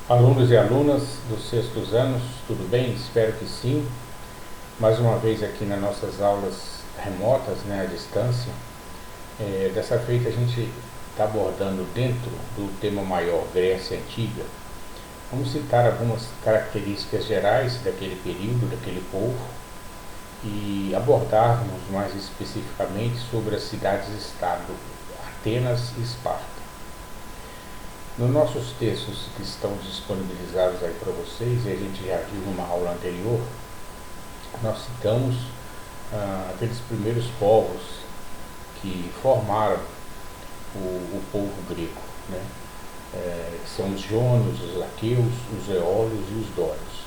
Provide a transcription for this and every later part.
Alunos e alunas dos sextos anos, tudo bem? Espero que sim. Mais uma vez aqui nas nossas aulas remotas, à distância. Dessa feita a gente está abordando dentro do tema maior, Grécia Antiga. Vamos citar algumas características gerais daquele período, daquele povo, e abordarmos mais especificamente sobre as cidades-estado, Atenas e Esparta. Nos nossos textos que estão disponibilizados aí para vocês, e a gente já viu numa aula anterior, nós citamos aqueles primeiros povos que formaram o povo grego, que são os jônios, os aqueus, os eólios e os dórios.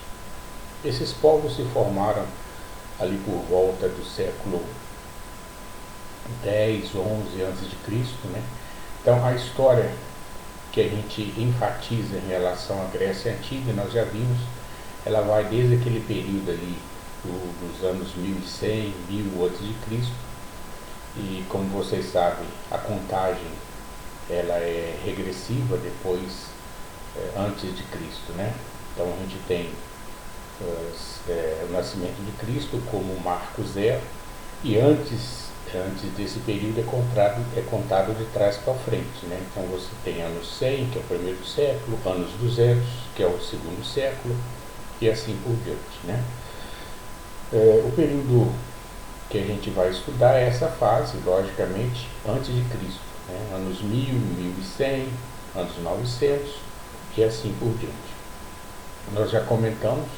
Esses povos se formaram ali por volta do século 10, 11 a.C., Então a história que a gente enfatiza em relação à Grécia Antiga, nós já vimos, ela vai desde aquele período ali dos anos 1100, 1000 a.C., e como vocês sabem, a contagem ela é regressiva depois, antes de Cristo, Então a gente tem o nascimento de Cristo como o marco zero, e antes desse período é contado de trás para frente, Então você tem anos 100, que é o primeiro século, anos 200, que é o segundo século, e assim por diante, O período que a gente vai estudar é essa fase, logicamente, antes de Cristo, anos 1000, 1100, anos 900 e assim por diante. Nós já comentamos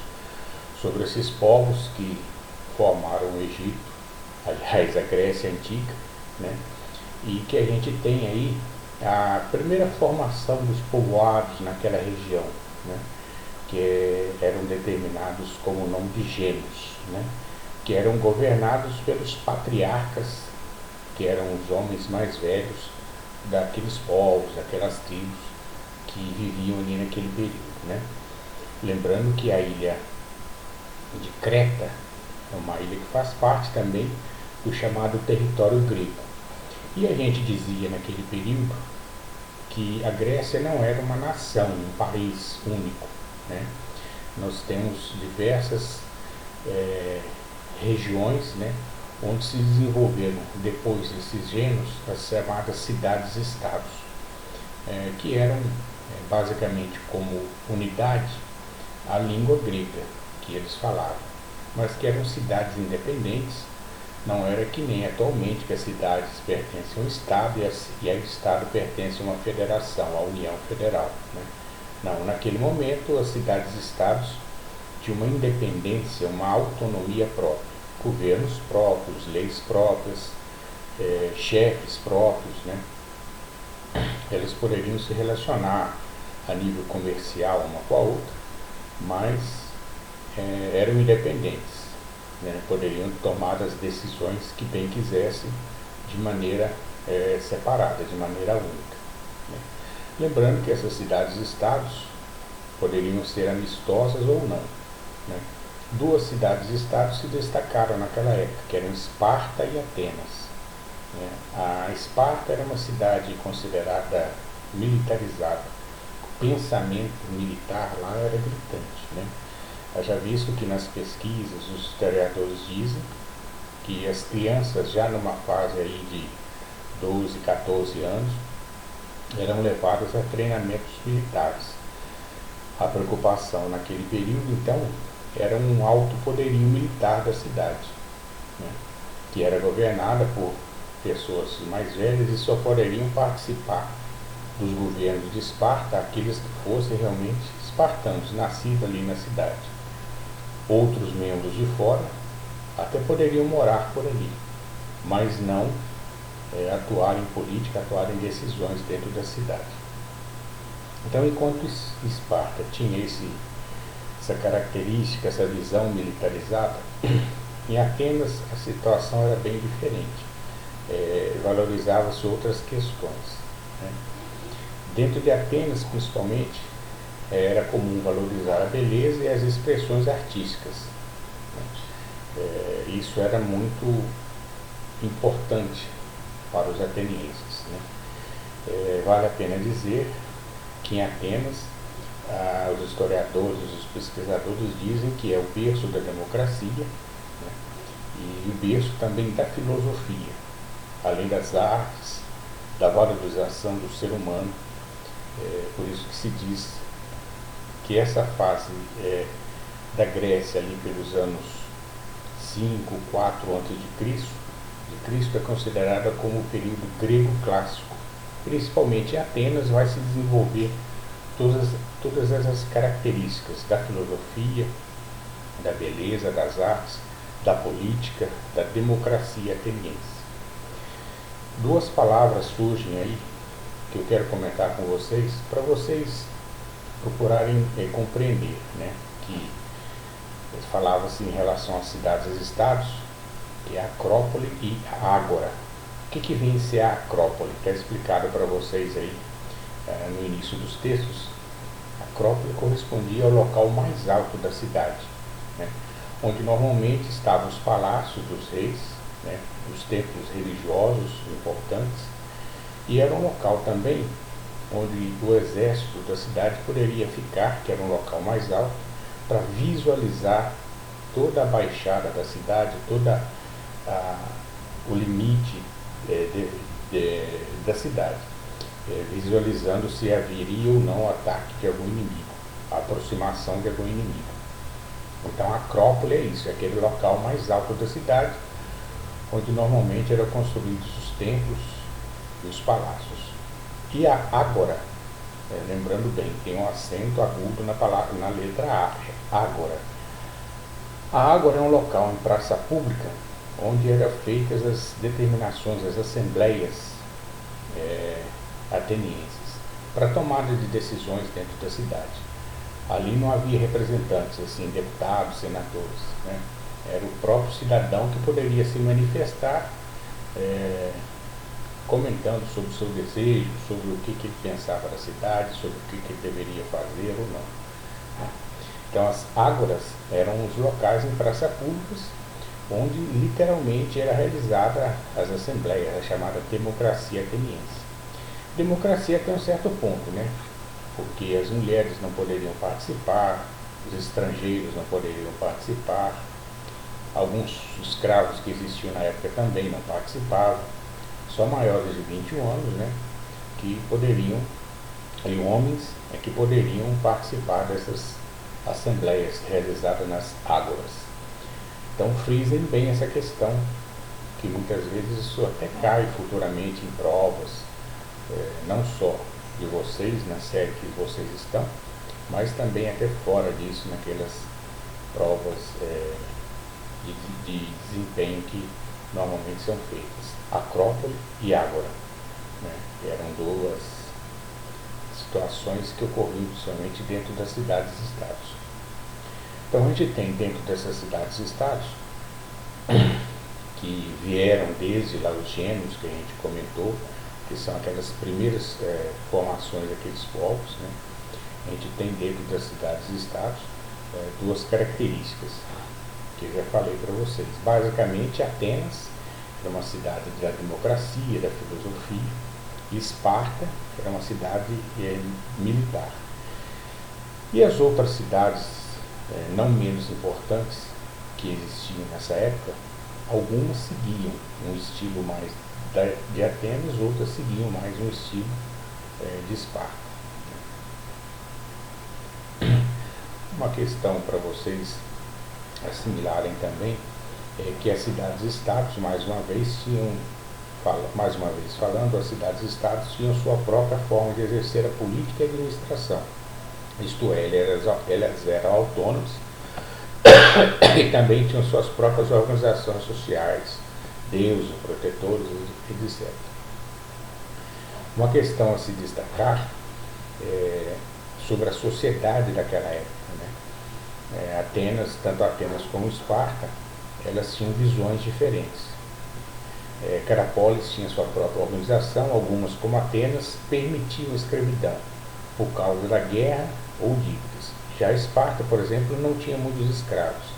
sobre esses povos que formaram o Egito, aliás, a Grécia Antiga, e que a gente tem aí a primeira formação dos povoados naquela região, que eram determinados como o nome de gênios, que eram governados pelos patriarcas, que eram os homens mais velhos daqueles povos, daquelas tribos que viviam ali naquele período, Lembrando que a ilha de Creta é uma ilha que faz parte também do chamado território grego. E a gente dizia naquele período que a Grécia não era uma nação, um país único, Nós temos diversas regiões, onde se desenvolveram, depois desses gênios, as chamadas cidades-estados, que eram basicamente como unidade a língua grega que eles falavam, mas que eram cidades independentes. Não era que nem atualmente, que as cidades pertencem a um Estado e o Estado pertence a uma federação, a União Federal. Não, naquele momento as cidades-estados tinham uma independência, uma autonomia própria, governos próprios, leis próprias, chefes próprios, Eles poderiam se relacionar a nível comercial uma com a outra, mas eram independentes, poderiam tomar as decisões que bem quisessem de maneira separada, de maneira única. Lembrando que essas cidades-estados poderiam ser amistosas ou não. Duas cidades-estados se destacaram naquela época, que eram Esparta e Atenas. A Esparta era uma cidade considerada militarizada. O pensamento militar lá era gritante, Já visto que nas pesquisas os historiadores dizem que as crianças já numa fase aí de 12, 14 anos eram levadas a treinamentos militares. A preocupação naquele período, então, era um alto poderio militar da cidade, que era governada por pessoas mais velhas e só poderiam participar dos governos de Esparta aqueles que fossem realmente espartanos, nascidos ali na cidade. Outros membros de fora até poderiam morar por ali, mas não atuar em política, atuar em decisões dentro da cidade. Então, enquanto Esparta tinha essa característica, essa visão militarizada, em Atenas a situação era bem diferente. Valorizava-se outras questões. Dentro de Atenas, principalmente, era comum valorizar a beleza e as expressões artísticas. Isso era muito importante para os atenienses. Vale a pena dizer que em Atenas os historiadores, os pesquisadores dizem que é o berço da democracia, né, e o berço também da filosofia, além das artes, da valorização do ser humano. Por isso que se diz que essa fase da Grécia, ali pelos anos 5, 4 a.C., é considerada como o período grego clássico. Principalmente em Atenas vai se desenvolver todas essas características da filosofia, da beleza, das artes, da política, da democracia ateniense. Duas palavras surgem aí que eu quero comentar com vocês, para vocês procurarem compreender, né? Que falava-se em relação às cidades e estados, que é a Acrópole e a Ágora. O que vem a ser a Acrópole? Está explicado para vocês aí no início dos textos. A Acrópole correspondia ao local mais alto da cidade, né? Onde normalmente estavam os palácios dos reis, né? Os templos religiosos importantes, e era um local também onde o exército da cidade poderia ficar, que era um local mais alto, para visualizar toda a baixada da cidade, o limite da cidade, visualizando se haveria ou não ataque de algum inimigo, a aproximação de algum inimigo. Então a Acrópole é isso, é aquele local mais alto da cidade, onde normalmente eram construídos os templos e os palácios. E a Ágora, lembrando bem, tem um acento agudo na letra A, Ágora. A Ágora é um local em praça pública onde eram feitas as determinações, as assembleias atenienses, para tomada de decisões dentro da cidade. Ali não havia representantes, assim, deputados, senadores, né? Era o próprio cidadão que poderia se manifestar, comentando sobre o seu desejo, sobre o que ele pensava da cidade, sobre o que ele deveria fazer ou não, né? Então as ágoras eram os locais em praças públicas onde literalmente era realizada as assembleias, a chamada democracia ateniense. Democracia até um certo ponto, né? Porque as mulheres não poderiam participar, os estrangeiros não poderiam participar, alguns escravos que existiam na época também não participavam, só maiores de 21 anos, né, que poderiam, e homens que poderiam participar dessas assembleias realizadas nas ágoras. Então frisem bem essa questão, que muitas vezes isso até cai futuramente em provas, não só de vocês, na série que vocês estão, mas também até fora disso, naquelas provas de desempenho que normalmente são feitas. Acrópole e Ágora, né? Eram duas situações que ocorriam somente dentro das cidades e estados. Então a gente tem dentro dessas cidades e estados que vieram desde lá os gêmeos que a gente comentou, que são aquelas primeiras formações daqueles povos, né? A gente tem dentro das cidades e estados duas características que eu já falei para vocês. Basicamente, Atenas era uma cidade da democracia, da filosofia, e Esparta era uma cidade militar. E as outras cidades, não menos importantes, que existiam nessa época, algumas seguiam um estilo mais de Atenas, outras seguiam mais um estilo de Esparta. Uma questão para vocês assimilarem também é que as cidades-estados, mais uma vez falando, as cidades-estados tinham sua própria forma de exercer a política e a administração. Isto é, elas eram autônomas e também tinham suas próprias organizações sociais, deuses, protetores, etc. Uma questão a se destacar é sobre a sociedade daquela época, né? Tanto Atenas como Esparta, elas tinham visões diferentes. Carapolis tinha sua própria organização, algumas, como Atenas, permitiam a escravidão por causa da guerra ou dívidas. Já Esparta, por exemplo, não tinha muitos escravos.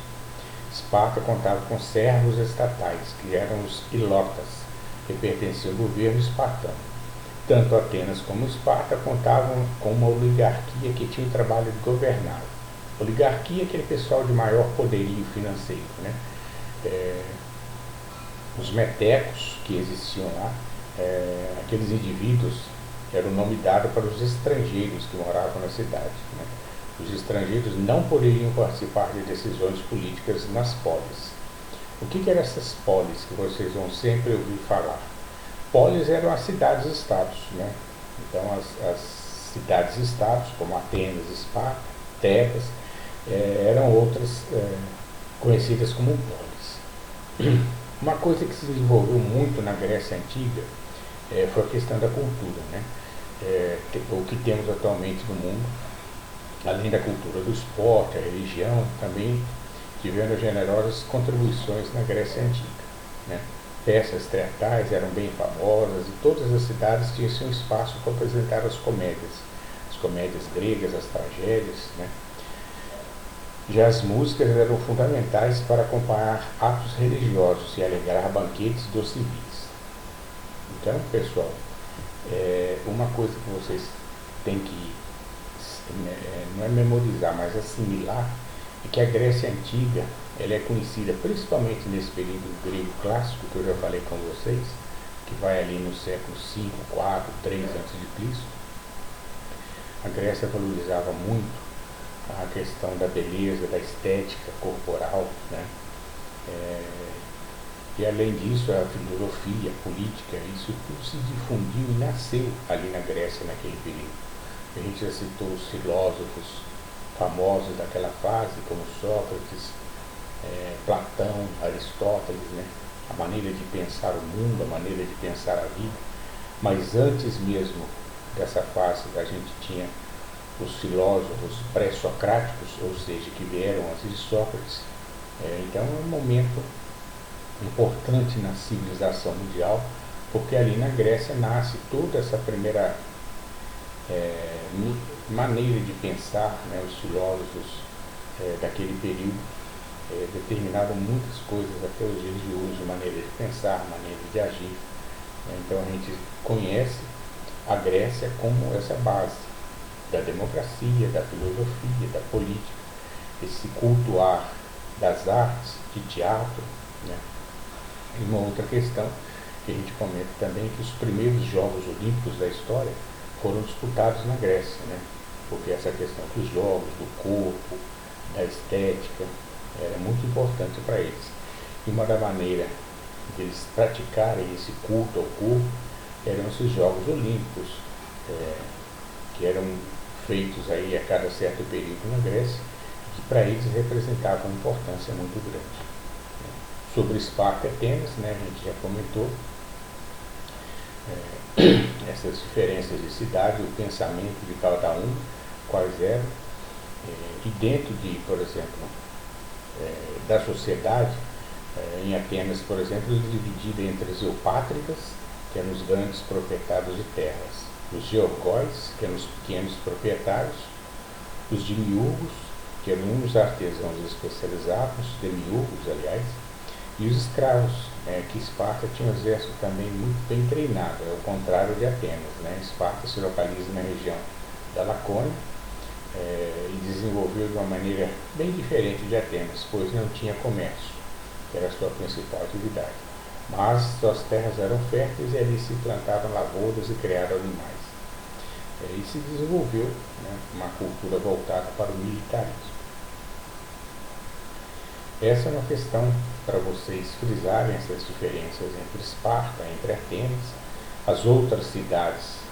Esparta contava com servos estatais, que eram os ilotas, que pertenciam ao governo espartano. tanto Atenas como Esparta contavam com uma oligarquia que tinha o trabalho de governar. Oligarquia é aquele pessoal de maior poderio financeiro, né? Os metecos que existiam lá, aqueles indivíduos, era o nome dado para os estrangeiros que moravam na cidade, né? Os estrangeiros não poderiam participar de decisões políticas nas polis. O que eram essas polis que vocês vão sempre ouvir falar? Polis eram as cidades-estados, né? Então as cidades-estados, como Atenas, Esparta, Tebas, eram outras conhecidas como polis. Uma coisa que se desenvolveu muito na Grécia Antiga foi a questão da cultura, né? O que temos atualmente no mundo, além da cultura do esporte, a religião, também tiveram generosas contribuições na Grécia Antiga, né? Peças teatrais eram bem famosas e todas as cidades tinham seu espaço para apresentar as comédias gregas, as tragédias, né? Já as músicas eram fundamentais para acompanhar atos religiosos e alegrar banquetes dos civis. Então, pessoal, uma coisa que vocês têm que, não é memorizar, mas assimilar, é que a Grécia Antiga, ela é conhecida principalmente nesse período grego clássico, que eu já falei com vocês, que vai ali no século V, IV, III a.C. A Grécia valorizava muito a questão da beleza, da estética corporal, né? E além disso, a filosofia, a política, isso tudo se difundiu e nasceu ali na Grécia naquele período. A gente já citou os filósofos famosos daquela fase, como Sócrates, Platão, Aristóteles, né? A maneira de pensar o mundo, a maneira de pensar a vida. Mas antes mesmo dessa fase, a gente tinha os filósofos pré-socráticos, ou seja, que vieram antes de Sócrates. Então é um momento importante na civilização mundial, porque ali na Grécia nasce toda essa primeira maneira de pensar, né? Os filósofos daquele período determinaram muitas coisas até os dias de hoje, maneira de pensar, maneira de agir. Então a gente conhece a Grécia como essa base da democracia, da filosofia, da política, esse cultuar das artes, de teatro, né? E uma outra questão que a gente comenta também é que os primeiros Jogos Olímpicos da história foram disputados na Grécia, né? Porque essa questão dos jogos, do corpo, da estética, era muito importante para eles. E uma da maneira deles praticarem esse culto ao corpo eram esses Jogos Olímpicos, que eram feitos aí a cada certo período na Grécia, que para eles representavam uma importância muito grande. Sobre Esparta e Atenas, né, a gente já comentou essas diferenças de cidade, o pensamento de cada um, quais eram, e dentro de, por exemplo, da sociedade, em Atenas, por exemplo, dividida entre os eupátricas, que eram os grandes proprietários de terras, os georgóis, que eram os pequenos proprietários, os demiurgos, que eram uns artesãos especializados, demiurgos, aliás, e os escravos, que Esparta tinha um exército também muito bem treinado, ao contrário de Atenas, né? Esparta se localiza na região da Lacônia e desenvolveu de uma maneira bem diferente de Atenas, pois não tinha comércio, que era a sua principal atividade. Mas suas terras eram férteis e ali se plantavam lavouras e criaram animais. E se desenvolveu, né, uma cultura voltada para o militarismo. Essa é uma questão para vocês frisarem essas diferenças entre Esparta, entre Atenas, as outras cidades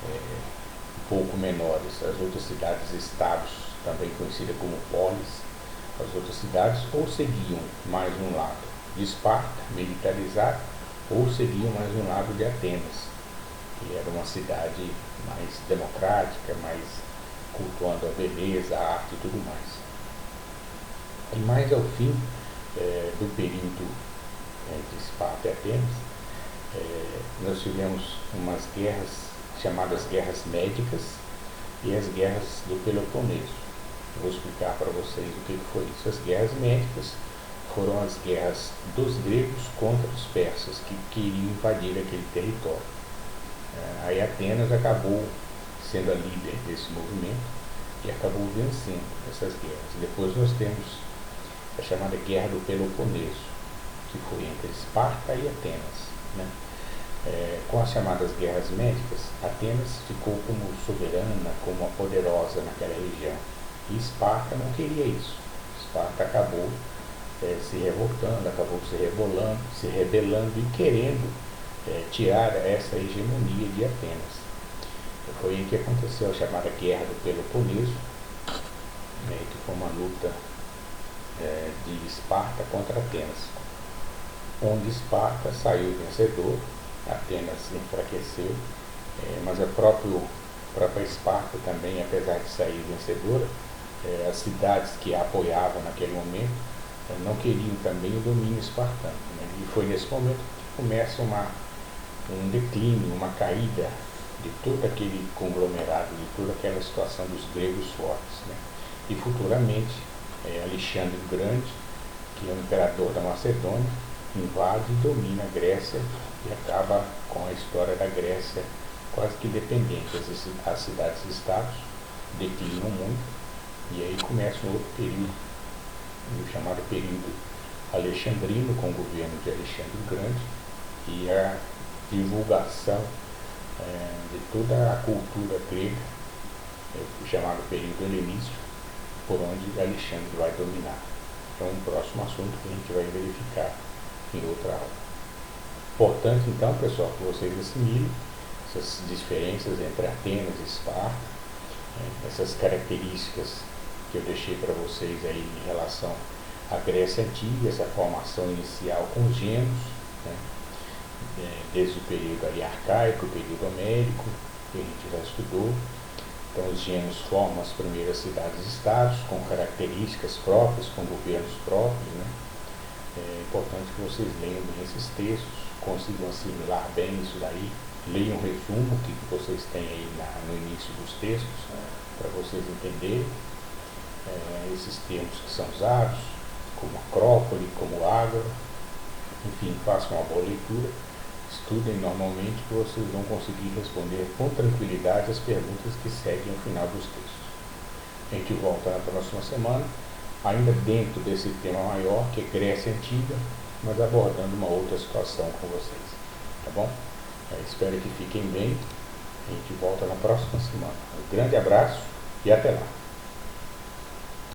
um pouco menores, as outras cidades-estados, também conhecidas como polis, as outras cidades ou seguiam mais um lado de Esparta, militarizado, ou seguiam mais um lado de Atenas, que era uma cidade mais democrática, mais cultuando a beleza, a arte e tudo mais. E mais ao fim do período entre Esparta e Atenas, nós tivemos umas guerras chamadas guerras médicas e as guerras do Peloponeso. Eu vou explicar para vocês o que foi isso. As guerras médicas foram as guerras dos gregos contra os persas que queriam invadir aquele território. Aí Atenas acabou sendo a líder desse movimento e acabou vencendo essas guerras. Depois nós temos a chamada Guerra do Peloponeso, que foi entre Esparta e Atenas, né? Com as chamadas guerras médicas, Atenas ficou como soberana, como a poderosa naquela região. E Esparta não queria isso. Esparta acabou se revoltando, acabou se rebelando e querendo tirar essa hegemonia de Atenas. Foi aí que aconteceu a chamada Guerra do Peloponeso, né, que foi uma luta de Esparta contra Atenas, onde Esparta saiu vencedor. Atenas enfraqueceu, mas a própria Esparta também, apesar de sair vencedora, as cidades que a apoiavam naquele momento não queriam também o domínio espartano, né? E foi nesse momento que começa um declínio, uma caída de todo aquele conglomerado, de toda aquela situação dos gregos fortes, né? E futuramente Alexandre o Grande, que é o imperador da Macedônia, invade e domina a Grécia e acaba com a história da Grécia quase que dependente. As cidades-estados declinam muito e aí começa um outro período, o chamado período alexandrino, com o governo de Alexandre o Grande e a divulgação de toda a cultura grega, o chamado período helenístico, por onde Alexandre vai dominar. É um próximo assunto que a gente vai verificar em outra aula. Importante, então, pessoal, que vocês assimilem essas diferenças entre Atenas e Esparta, essas características que eu deixei para vocês aí em relação à Grécia Antiga, essa formação inicial com os gêmeos, né, desde o período ali arcaico, o período homérico, que a gente já estudou. Então, os gêmeos formam as primeiras cidades-estados, com características próprias, com governos próprios, né? É importante que vocês leiam bem esses textos, consigam assimilar bem isso daí, leiam um resumo que vocês têm aí no início dos textos, para vocês entenderem esses termos que são usados, como acrópole, como ágora. Enfim, façam uma boa leitura, estudem normalmente, que vocês vão conseguir responder com tranquilidade as perguntas que seguem ao final dos textos. A gente volta na próxima semana, ainda dentro desse tema maior, que é Grécia Antiga, mas abordando uma outra situação com vocês, tá bom? Espero que fiquem bem, a gente volta na próxima semana. Um grande abraço e até lá!